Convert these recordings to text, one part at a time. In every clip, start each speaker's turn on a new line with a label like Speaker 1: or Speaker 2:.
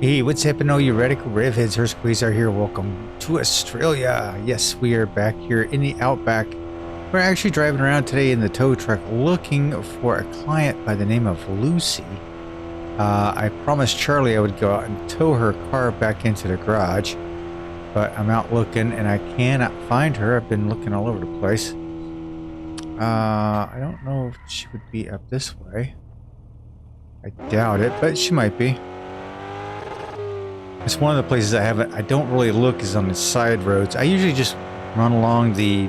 Speaker 1: Hey, what's happening, all you radical RevHeads? Hurst Quayzar here. Welcome to Australia. Yes, we are back here in the Outback. We're actually driving around today in the tow truck looking for a client by the name of Lucy. I promised Charlie I would go out and tow her car back into the garage, but I'm out looking and I cannot find her. I've been looking all over the place. I don't know if she would be up this way. I doubt it, but she might be. It's one of the places I don't really look is on the side roads. I usually just run along the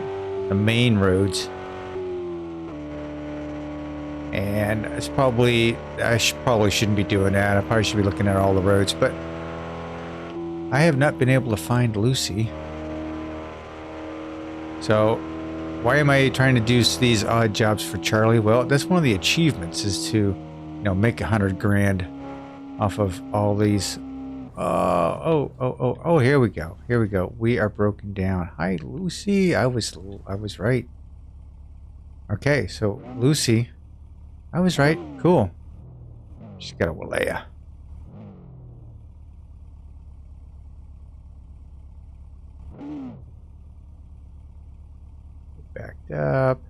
Speaker 1: main roads. And it's probably, probably shouldn't be doing that. I probably should be looking at all the roads, but I have not been able to find Lucy. So why am I trying to do these odd jobs for Charlie? Well, that's one of the achievements, is to, make 100 grand off of all these. Oh, here we go. Here we go. We are broken down. Hi, Lucy. I was right. Okay, so Lucy, I was right. Cool. She's got a Walea. Backed up.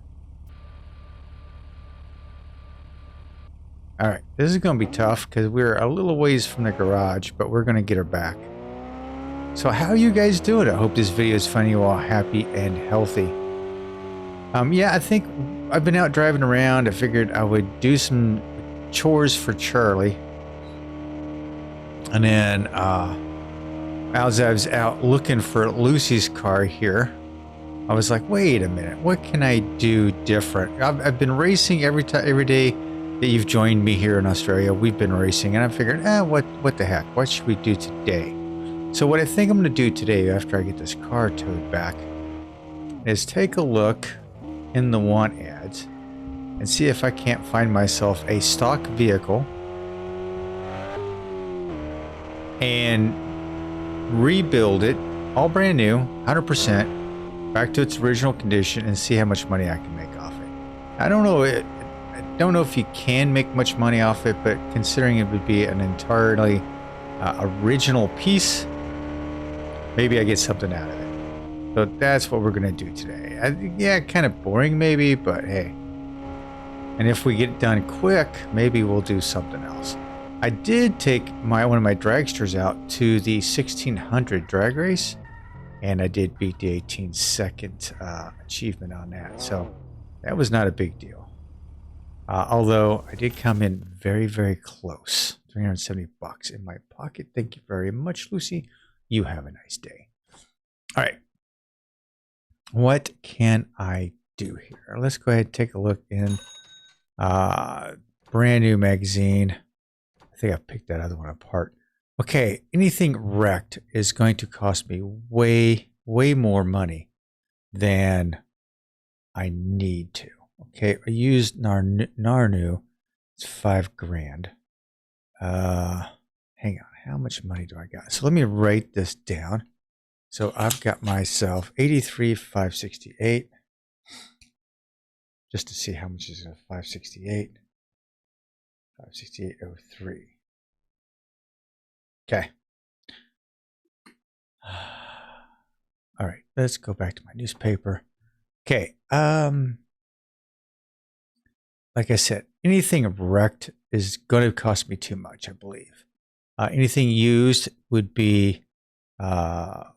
Speaker 1: All right, this is going to be tough because we're a little ways from the garage, but we're going to get her back. So how are you guys doing? I hope this video is finding you all happy and healthy. Yeah, I think I've been out driving around. I figured I would do some chores for Charlie. And then as I was out looking for Lucy's car here, I was like, wait a minute, what can I do different? I've been racing every day that you've joined me here in Australia. We've been racing, and I figured, what the heck? What should we do today? So what I think I'm going to do today, after I get this car towed back, is take a look in the want ads and see if I can't find myself a stock vehicle and rebuild it, all brand new, 100%, back to its original condition, and see how much money I can make off it. I don't know if you can make much money off it, but considering it would be an entirely original piece, maybe I get something out of it. So that's what we're going to do today. Yeah, kind of boring maybe, but hey. And if we get it done quick, maybe we'll do something else. I did take one of my dragsters out to the 1600 drag race, and I did beat the 18-second achievement on that. So that was not a big deal. Although I did come in very, very close. 370 bucks in my pocket. Thank you very much, Lucy. You have a nice day. All right. What can I do here? Let's go ahead and take a look in brand new magazine. I think I picked that other one apart. Okay, anything wrecked is going to cost me way, way more money than I need to. Okay, I used Narnu. It's 5 grand. Hang on, how much money do I got? So let me write this down. So I've got myself 83,568. Just to see how much is it. 568. 568.03. Okay. All right, let's go back to my newspaper. Okay. Like I said, anything wrecked is going to cost me too much, I believe. Anything used would be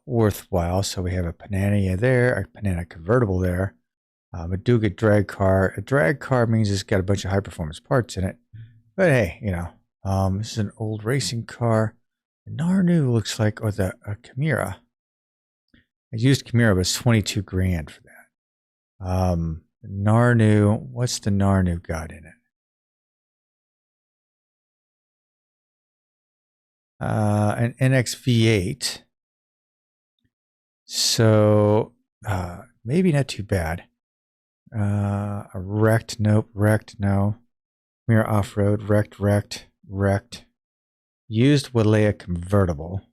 Speaker 1: worthwhile. So we have a Panania there, a Panana convertible there, a Duga drag car. A drag car means it's got a bunch of high performance parts in it. But hey, this is an old racing car. Narnu looks like, or the Chimera. I used Chimera, but it's 22 grand for that. Narnu, what's the Narnu got in it? An NXV8. So maybe not too bad. A wrecked, nope, wrecked, no. Mirror off-road, wrecked. Used Walea convertible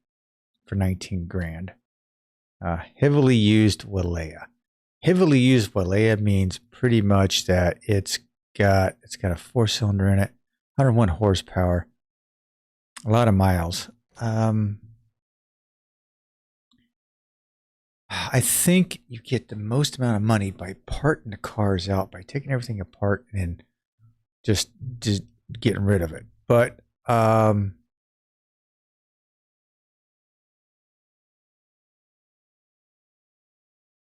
Speaker 1: for 19 grand. Heavily used Walea. Heavily used Walea means pretty much that it's got a 4-cylinder in it, 101 horsepower, a lot of miles. I think you get the most amount of money by parting the cars out, by taking everything apart and just getting rid of it. But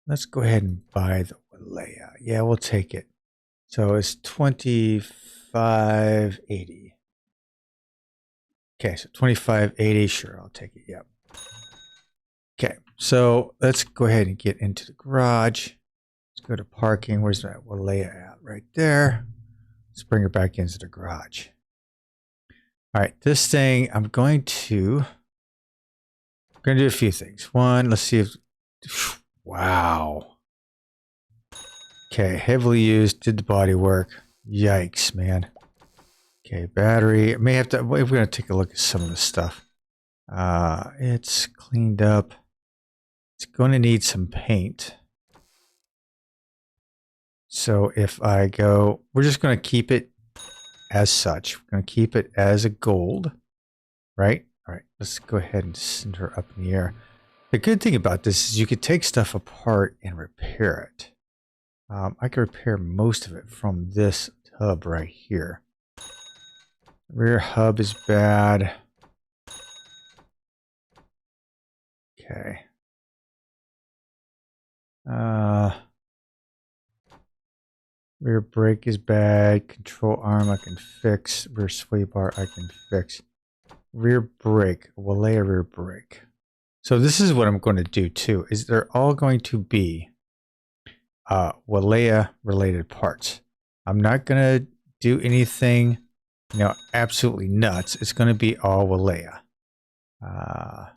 Speaker 1: let's go ahead and buy the Walea. Yeah, we'll take it. So it's 2580. Okay, so 2580. Sure, I'll take it. Yep. Okay, so let's go ahead and get into the garage. Let's go to parking. Where's that Walea at? Right there. Let's bring her back into the garage. All right, this thing, I'm going to do a few things. One, let's see if, wow. Okay, heavily used, did the body work. Yikes, man. Okay, battery. I may have to, we're going to take a look at some of this stuff. It's cleaned up. It's going to need some paint. So if I go, we're just going to keep it as such. We're going to keep it as a gold, right? All right, let's go ahead and send her up in the air. The good thing about this is you could take stuff apart and repair it. I can repair most of it from this hub right here. Rear hub is bad. Okay. Rear brake is bad. Control arm I can fix. Rear sway bar I can fix. Rear brake. Walea rear brake. So this is what I'm going to do too. Is they're all going to be Walea related parts. I'm not going to do anything, you know, absolutely nuts. It's going to be all Walea. I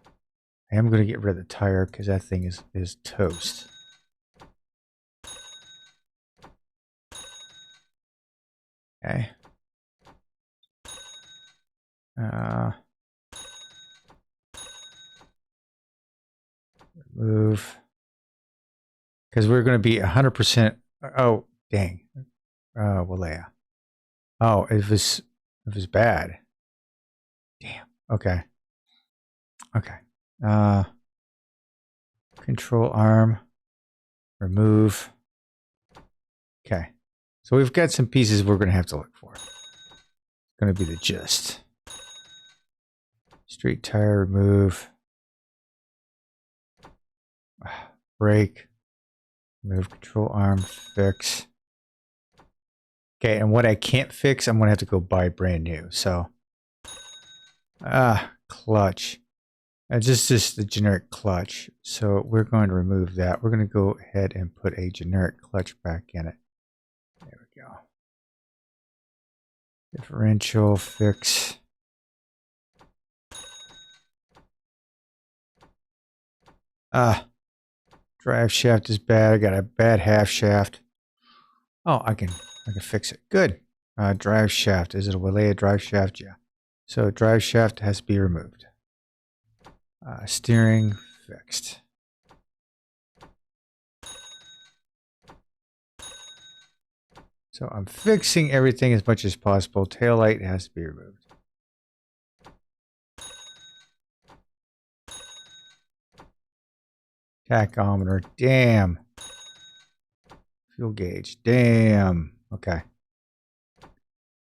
Speaker 1: am going to get rid of the tire because that thing is toast. Okay. Remove. Because we're going to be 100%. Oh, dang. Walea. Oh, it was bad. Damn. Okay. Okay. Control arm. Remove. Okay. So we've got some pieces we're going to have to look for. It's going to be the gist. Street tire, remove. Brake. Remove control arm, fix. Okay, and what I can't fix, I'm going to have to go buy brand new. So, clutch. Just the generic clutch. So we're going to remove that. We're going to go ahead and put a generic clutch back in it. There we go. Differential, fix. Drive shaft is bad. I got a bad half shaft. Oh, I can fix it. Good. Drive shaft. Is it a Walea drive shaft? Yeah. So drive shaft has to be removed. Steering fixed. So I'm fixing everything as much as possible. Taillight has to be removed. Tachometer. Damn. Fuel gauge. Damn. Okay.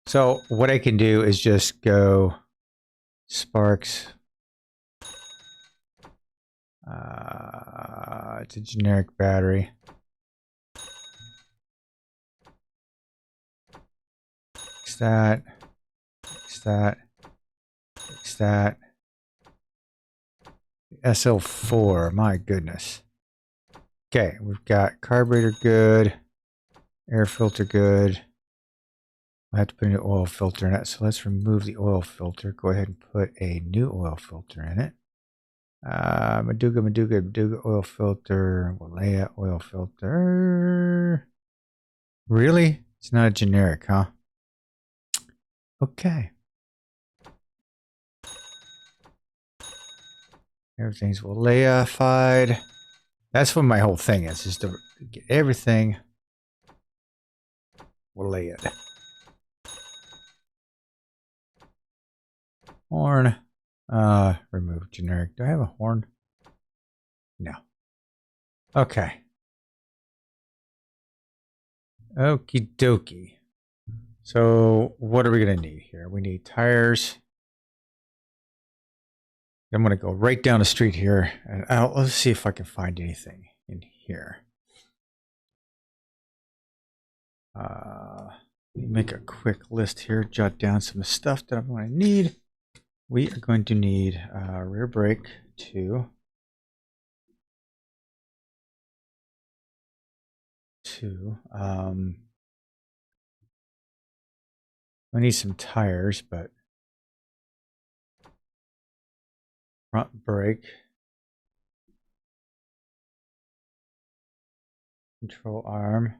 Speaker 1: So what I can do is just go sparks. It's a generic battery. Fix that. Fix that. Fix that. SL4. My goodness. Okay, we've got carburetor good. Air filter good. I have to put a new oil filter in it. So let's remove the oil filter. Go ahead and put a new oil filter in it. Maduga oil filter. Walea oil filter. Really? It's not a generic, huh? Okay. Everything's Walea-fied. That's what my whole thing is to get everything Walea. Horn. Remove generic. Do I have a horn? No. Okay. Okie dokie. So what are we going to need here? We need tires. I'm going to go right down the street here. And let's see if I can find anything in here. Let me make a quick list here. Jot down some stuff that I'm going to need. We are going to need rear brake 2. We need some tires, but front brake, control arm.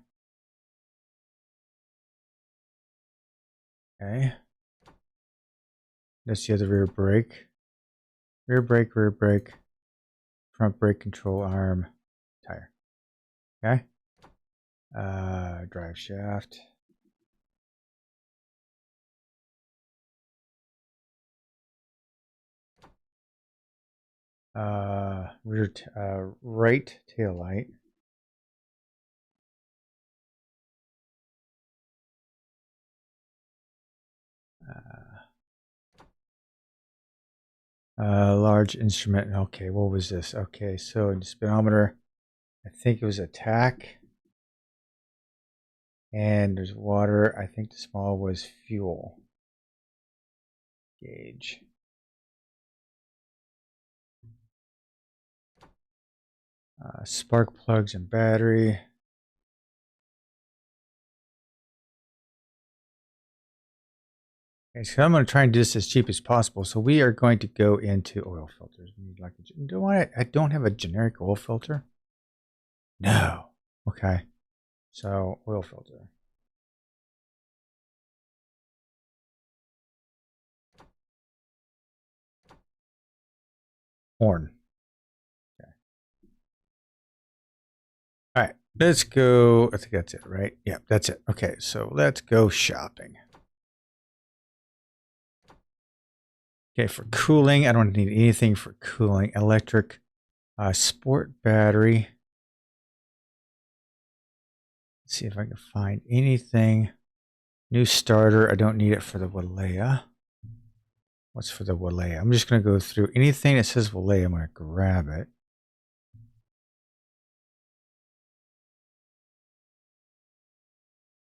Speaker 1: Okay. That's the other rear brake. Rear brake, front brake, control arm, tire. Okay. Drive shaft. Right tail light. Large instrument. Okay, what was this? Okay, so in speedometer, I think it was attack. And there's water. I think the small was fuel gauge. Spark plugs and battery. Okay, so I'm going to try and do this as cheap as possible. So we are going to go into oil filters. We need like I don't have a generic oil filter. No. Okay. So oil filter. Horn. Okay. All right. Let's go. I think that's it, right? Yeah, that's it. Okay. So let's go shopping. Okay, for cooling, I don't need anything for cooling. Electric, sport battery. Let's see if I can find anything. New starter, I don't need it for the Walea. What's for the Walea? I'm just going to go through anything that says Walea. I'm going to grab it.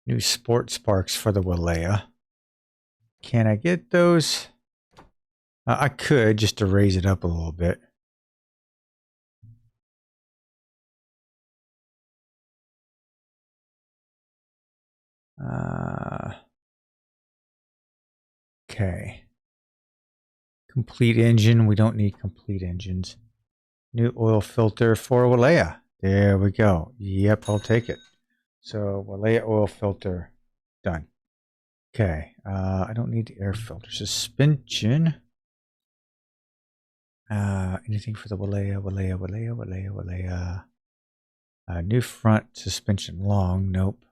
Speaker 1: New sport sparks for the Walea. Can I get those? I could just to raise it up a little bit. Okay. Complete engine. We don't need complete engines. New oil filter for Walea. There we go. Yep, I'll take it. So Walea oil filter done. Okay. I don't need the air filter. Suspension. Anything for the Walea. New front suspension long. Nope.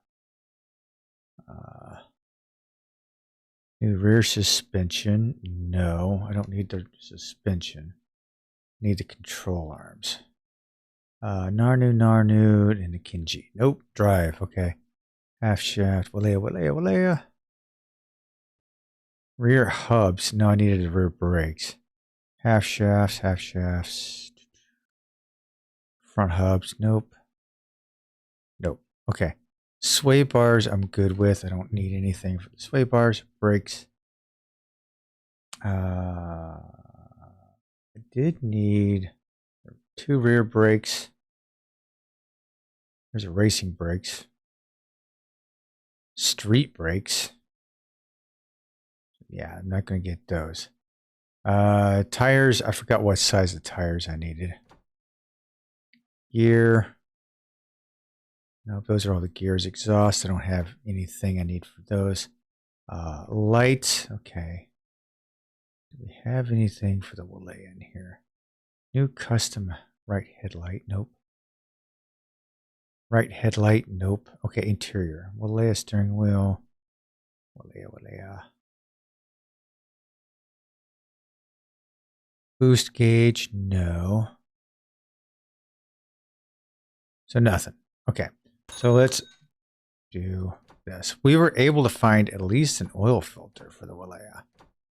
Speaker 1: New rear suspension. No, I don't need the suspension. Need the control arms. Narnu, and the Kinji. Nope. Drive. Okay. Half shaft. Walea. Rear hubs. No, I needed the rear brakes. Half shafts. Front hubs. Nope. Okay. Sway bars I'm good with. I don't need anything for the sway bars. Brakes. I did need 2 rear brakes. There's a racing brakes. Street brakes. Yeah, I'm not going to get those. Tires. I forgot what size of tires I needed. Gear. No, those are all the gears. Exhaust. I don't have anything I need for those. Lights. Okay. Do we have anything for the Walea in here? New custom right headlight. Nope. Right headlight. Nope. Okay, interior. Walea steering wheel. Walea. Boost gauge, no. So nothing. Okay, so let's do this. We were able to find at least an oil filter for the Walea.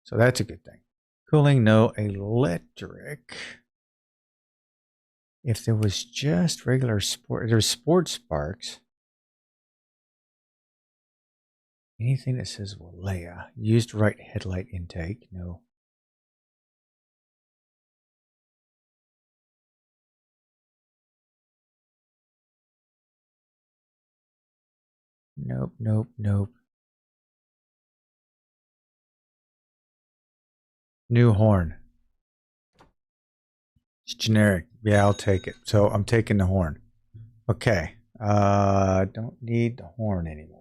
Speaker 1: So that's a good thing. Cooling, no. Electric. If there was just regular sport, there's sport sparks. Anything that says Walea. Used right headlight intake, no. Nope, nope, nope. New horn. It's generic. Yeah, I'll take it. So I'm taking the horn. Okay. Don't need the horn anymore.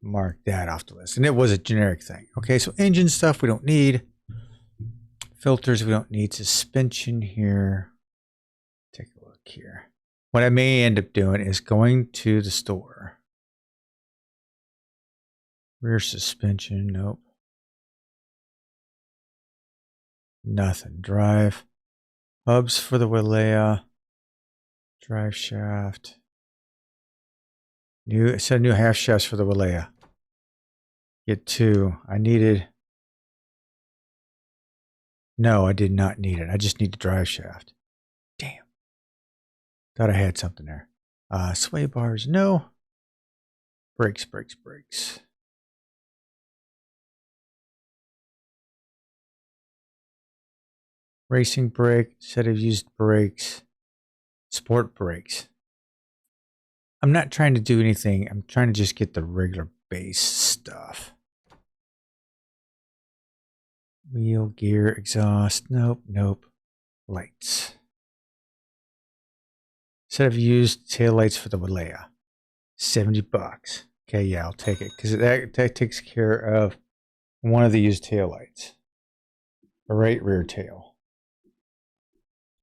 Speaker 1: Mark that off the list. And it was a generic thing. Okay, so engine stuff we don't need. Filters we don't need. Suspension here. Take a look here. What I may end up doing is going to the store. Rear suspension, nope. Nothing. Drive. Hubs for the Walea. Drive shaft. New, it said new half shafts for the Walea. Get 2. I needed. No, I did not need it. I just need the drive shaft. Damn. Thought I had something there. Sway bars, no. Brakes, brakes, brakes. Racing brake, set of used brakes. Sport brakes. I'm not trying to do anything. I'm trying to just get the regular base stuff. Wheel, gear, exhaust. Nope, nope. Lights. Set of used taillights for the Walea. $70. Okay, yeah, I'll take it. Because that takes care of one of the used taillights. A right rear tail.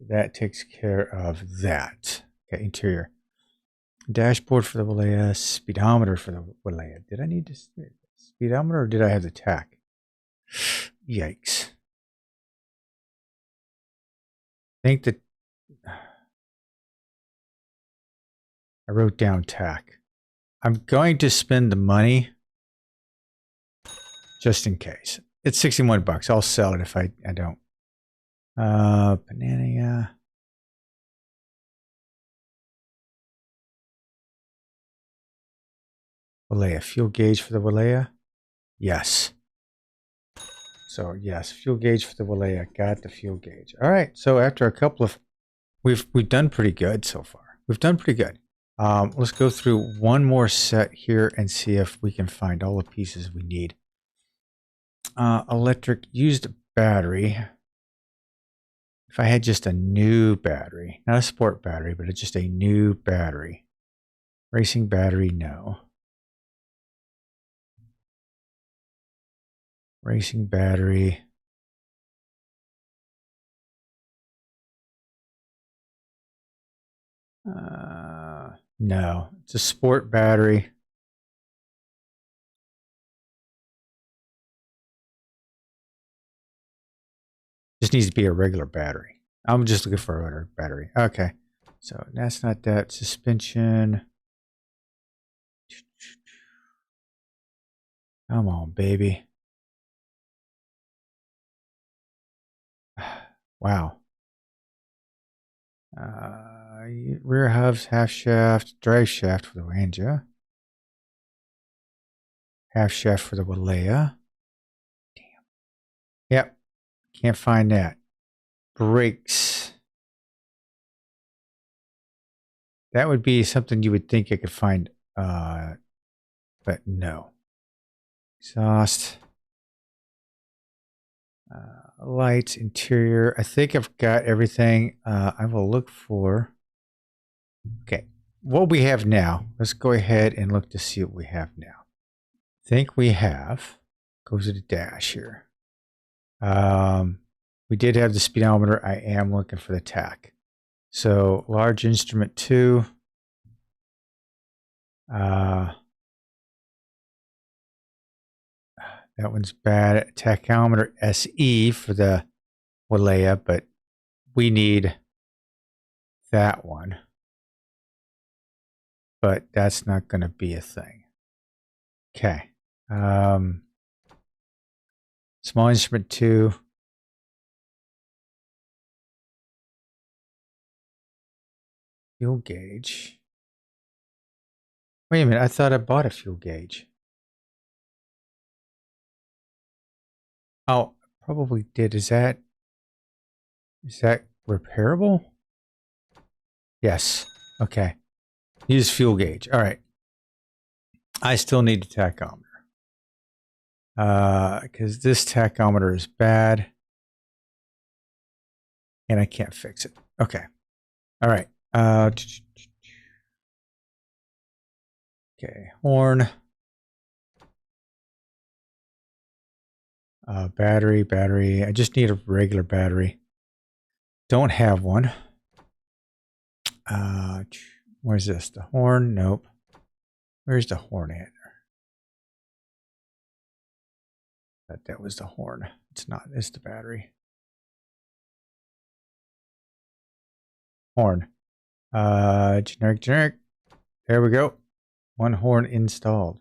Speaker 1: That takes care of that. Okay, interior. Dashboard for the Walea. Speedometer for the Walea. Did I need to speedometer or did I have the tach? Yikes. I think that I wrote down tach. I'm going to spend the money just in case. It's $61. I'll sell it if I don't. Banana. Walea. Fuel gauge for the Walea? Yes. So yes, fuel gauge for the Walea. Got the fuel gauge. All right. So after a couple of, we've done pretty good so far. We've done pretty good. Let's go through one more set here and see if we can find all the pieces we need. Electric used battery. If I had just a new battery, not a sport battery, but just a new battery. Racing battery, no. Racing battery. No, it's a sport battery. Just needs to be a regular battery. I'm just looking for a regular battery. Okay, so that's not that. Suspension. Come on, baby. Wow. Rear hubs, half shaft, drive shaft for the Ranger. Half shaft for the Walea. Damn. Yep. Can't find that. Brakes. That would be something you would think I could find, but no. Exhaust. Lights, interior. I think I've got everything. I will look for. Okay, what we have now. Let's go ahead and look to see what we have now. I think we have. Goes to the dash here. We did have the speedometer. I am looking for the tach. So large instrument 2. That one's bad. Tachometer SE for the Walea, but we need that one. But that's not going to be a thing. Okay. Small instrument 2. Fuel gauge. Wait a minute, I thought I bought a fuel gauge. Oh, probably did. Is that repairable? Yes. Okay. Use fuel gauge. All right. I still need a tachometer. Because this tachometer is bad. And I can't fix it. Okay. All right. Okay. Horn. Battery. I just need a regular battery. Don't have one. Where's this? The horn? Nope. Where's the horn at? That was the horn. It's not. It's the battery. Horn. Generic. There we go. One horn installed.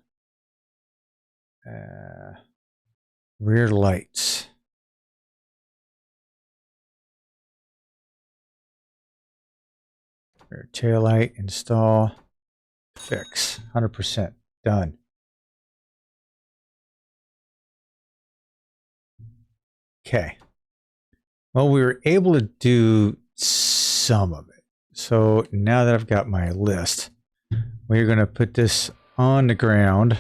Speaker 1: Rear lights. Rear tail light, install, fix. 100% done. Okay. Well, we were able to do some of it. So now that I've got my list, we're going to put this on the ground.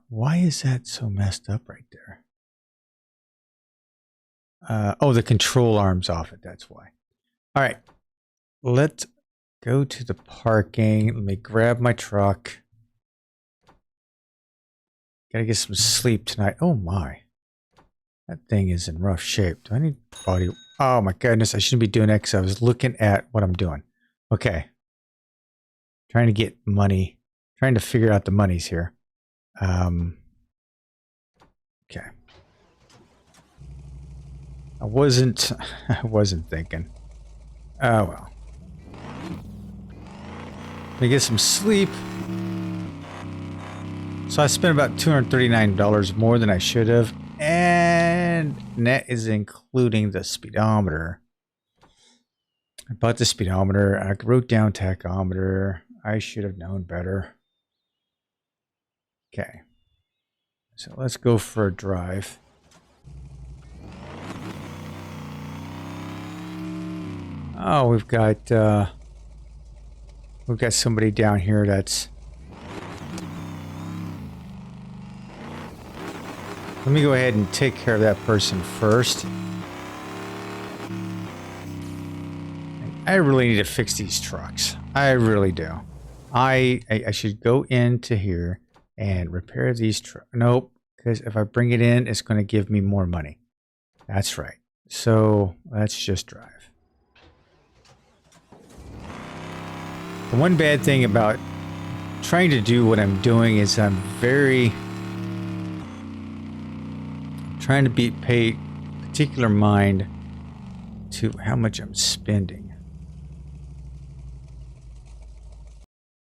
Speaker 1: Why is that so messed up right there? Oh, the control arm's off it. That's why. All right. Let's go to the parking. Let me grab my truck. Gotta get some sleep tonight. Oh my. That thing is in rough shape. Do I need body? Oh my goodness. I shouldn't be doing that because I was looking at what I'm doing. Okay. Trying to get money. Trying to figure out the monies here. Okay. I wasn't thinking. Oh well. Let me get some sleep. So I spent about $239 more than I should have. And that is including the speedometer. I bought the speedometer. I wrote down tachometer. I should have known better. Okay. So let's go for a drive. Oh, we've got somebody down here that's... Let me go ahead and take care of that person first. I really need to fix these trucks. I really do. I should go into here and repair these trucks. Nope, because if I bring it in, it's going to give me more money. That's right. So let's just drive. The one bad thing about trying to do what I'm doing is I'm trying to pay particular mind to how much I'm spending.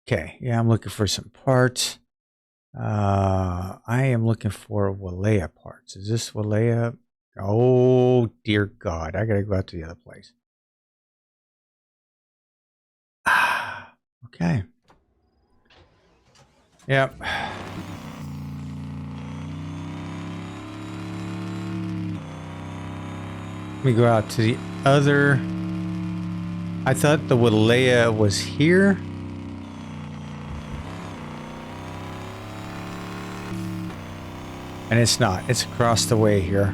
Speaker 1: Okay, yeah, I'm looking for some parts. I am looking for Walea parts. Is this Walea? Oh, dear God. I gotta go out to the other place. Okay. Yep. Let me go out to the other. I thought the Walea was here. And it's not. It's across the way here.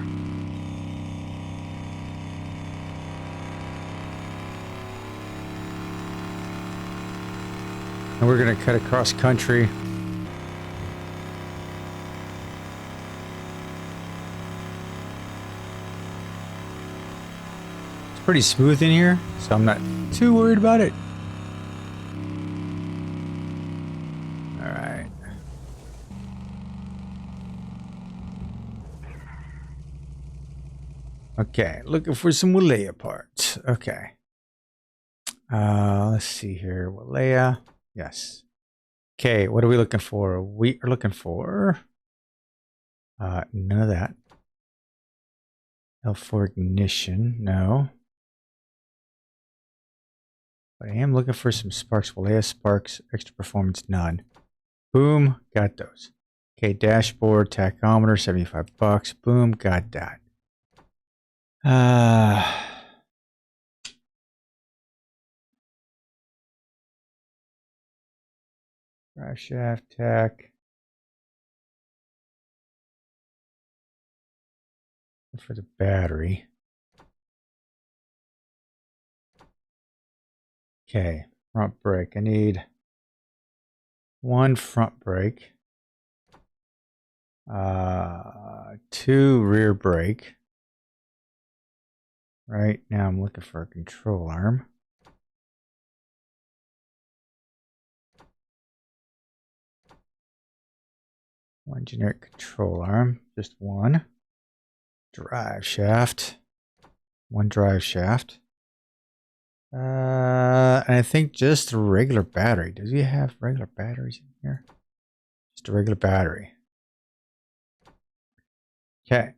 Speaker 1: And we're going to cut across country. It's pretty smooth in here, so I'm not too worried about it. All right. Okay, looking for some Walea parts. Okay. Let's see here. Walea. Yes. Okay, what are we looking for? We are looking for none of that. L4 ignition, no. But I am looking for some sparks. Walea sparks, extra performance, none. Boom, got those. Okay, dashboard, tachometer, $75. Boom, got that. Drive shaft tach. For the battery. Okay, front brake. I need one front brake. 2 rear brake. Right now I'm looking for a control arm. One generic control arm, just one. Drive shaft. One drive shaft. And I think just a regular battery. Does he have regular batteries in here? Just a regular battery. Okay.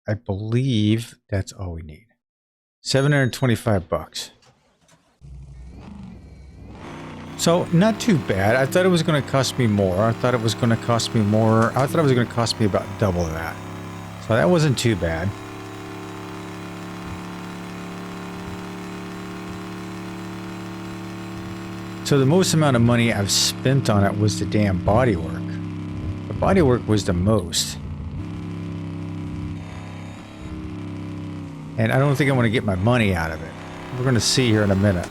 Speaker 1: I believe that's all we need. $725. So not too bad. I thought it was going to cost me more. I thought it was going to cost me more. I thought it was going to cost me about double that. So that wasn't too bad. So the most amount of money I've spent on it was the damn bodywork. The bodywork was the most. And I don't think I want to get my money out of it. We're going to see here in a minute.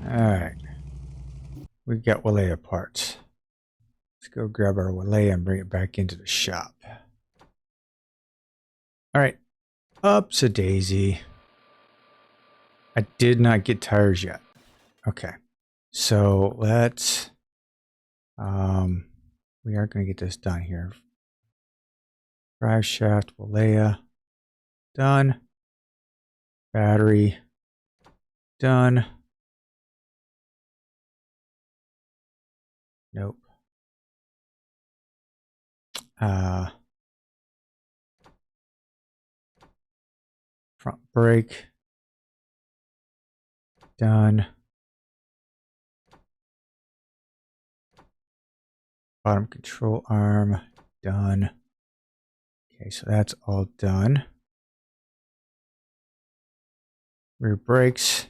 Speaker 1: Alright. We've got Walea parts. Let's go grab our Walea and bring it back into the shop. Alright. Ups a daisy. I did not get tires yet. Okay. So let's we are going to get this done here. Drive shaft, Walea. Done. Battery. Done. Nope. Front brake. Done. Bottom control arm. Done. Okay, so that's all done. Rear brakes.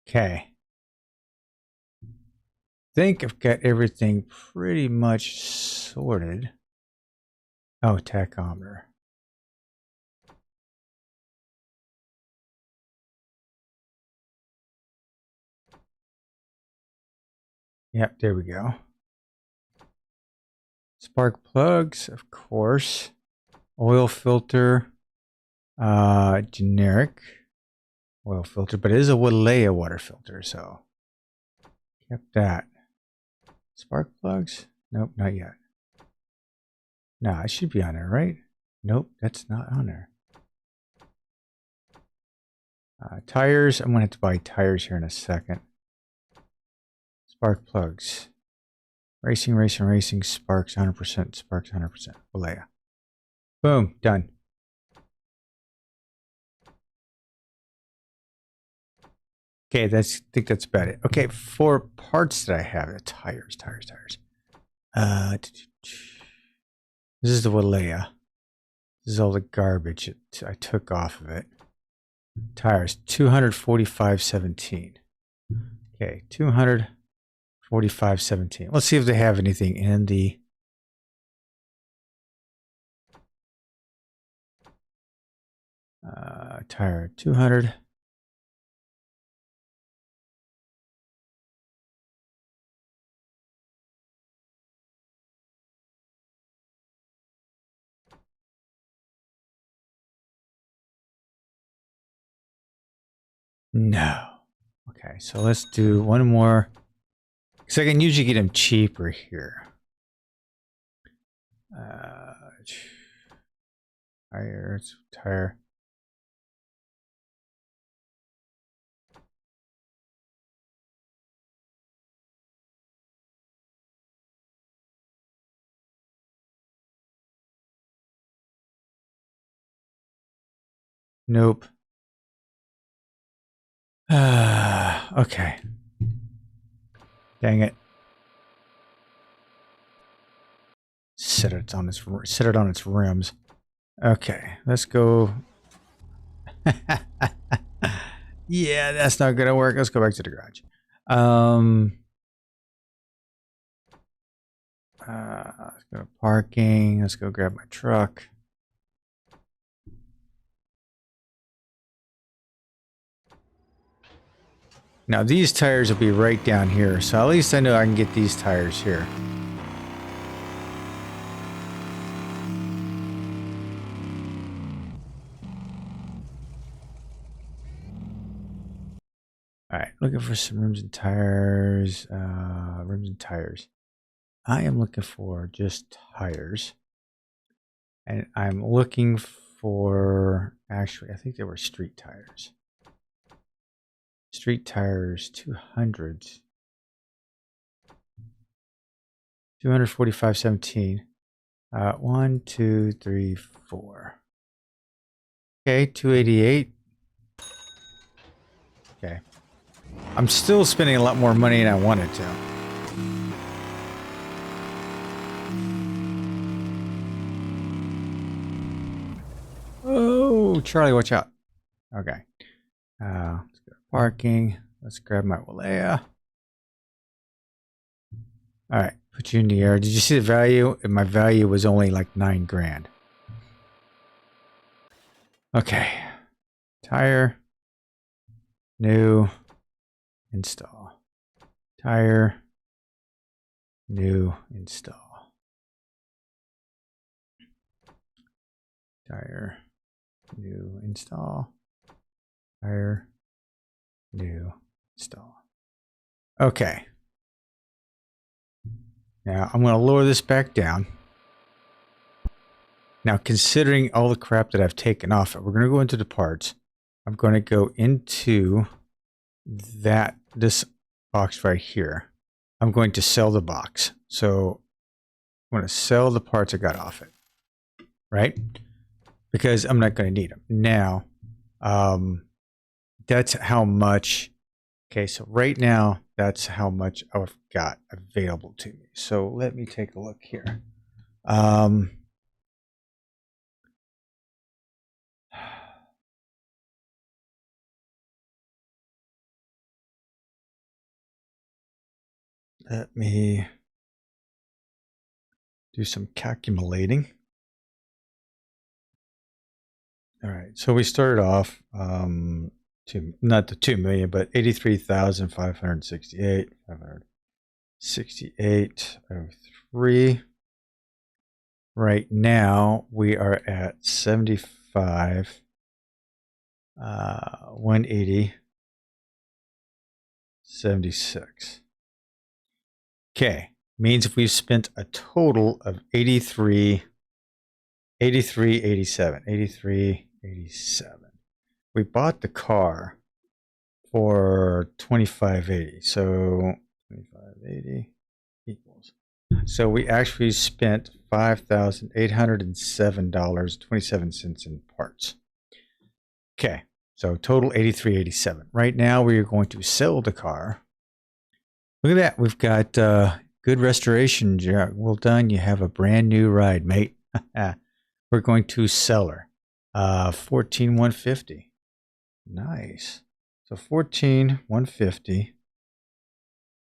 Speaker 1: Okay. Think I've got everything pretty much sorted. Oh, tachometer. Yep, there we go. Spark plugs, of course. Oil filter. Generic oil filter, but it is a Walea water filter, so kept that. Spark plugs? Nope, not yet. Nah, it should be on there, right? Nope, that's not on there. Tires, I'm gonna have to buy tires here in a second. Spark plugs. Racing, racing, racing, sparks 100%, sparks 100%. Walea. Boom, done. Okay, I think that's about it. Okay, for parts that I have, tires. This is the Walea. This is all the garbage I took off of it. Tires, 245.17. Okay, 245.17. Let's see if they have anything in the Tire 200. No. Okay, so let's do one more. Because I can usually get them cheaper here. Tire. Nope. Okay. Dang it. Set it on its rims. Okay, let's go. Yeah, that's not gonna work. Let's go back to the garage. Let's go to parking. Let's go grab my truck. Now these tires will be right down here, so at least I know I can get these tires here. All right, looking for some rims and tires. Rims and tires. I am looking for just tires. And I'm looking for, actually, I think they were street tires. Street tires, 200s. 245.17. 1, 2, 3, 4. Okay, 288. Okay. I'm still spending a lot more money than I wanted to. Oh, Charlie, watch out. Okay. Let's go to parking. Let's grab my Walea. All right, put you in the air. Did you see the value? My value was only like 9 grand. Okay. Tire. New. Install. Tire. New. Install. Tire. New. Install. Tire. New. Install. Okay. Now I'm going to lower this back down. Now, considering all the crap that I've taken off, we're going to go into the parts. I'm going to go into this box right here. I'm going to sell the box. So I'm going to sell the parts I got off it, right? Because I'm not going to need them. Now, that's how much. Okay, so right now, that's how much I've got available to me. So let me take a look here. Let me do some calculating. All right, so we started off not the 2 million, but 83,568, 568.03. Right now we are at 75, 180, 76. Okay, means if we've spent a total of 83, 87. We bought the car for 2580. So 2580 equals. So we actually spent $5,807.27 in parts. Okay, so total 8387. Right now we are going to sell the car. Look at that. We've got good restoration. Well done. You have a brand new ride, mate. We're going to sell her. 14,150. Nice. So 14,150.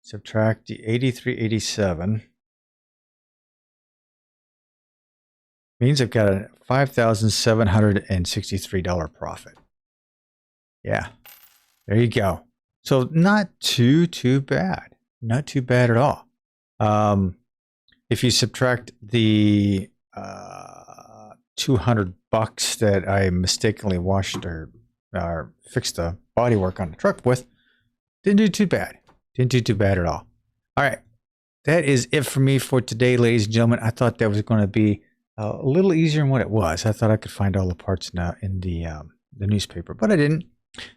Speaker 1: Subtract the 8387. Means I've got a $5,763 profit. Yeah, there you go. So not too bad. Not too bad at all. If you subtract the $200 that I mistakenly washed or fixed the bodywork on the truck with, didn't do too bad. Didn't do too bad at all. All right, that is it for me for today, ladies and gentlemen. I thought that was going to be a little easier than what it was. I thought I could find all the parts now in the newspaper, but I didn't.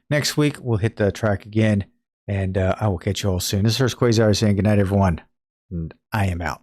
Speaker 1: Next week, we'll hit the track again, and I will catch you all soon. This is Quayzar saying good night, everyone, and I am out.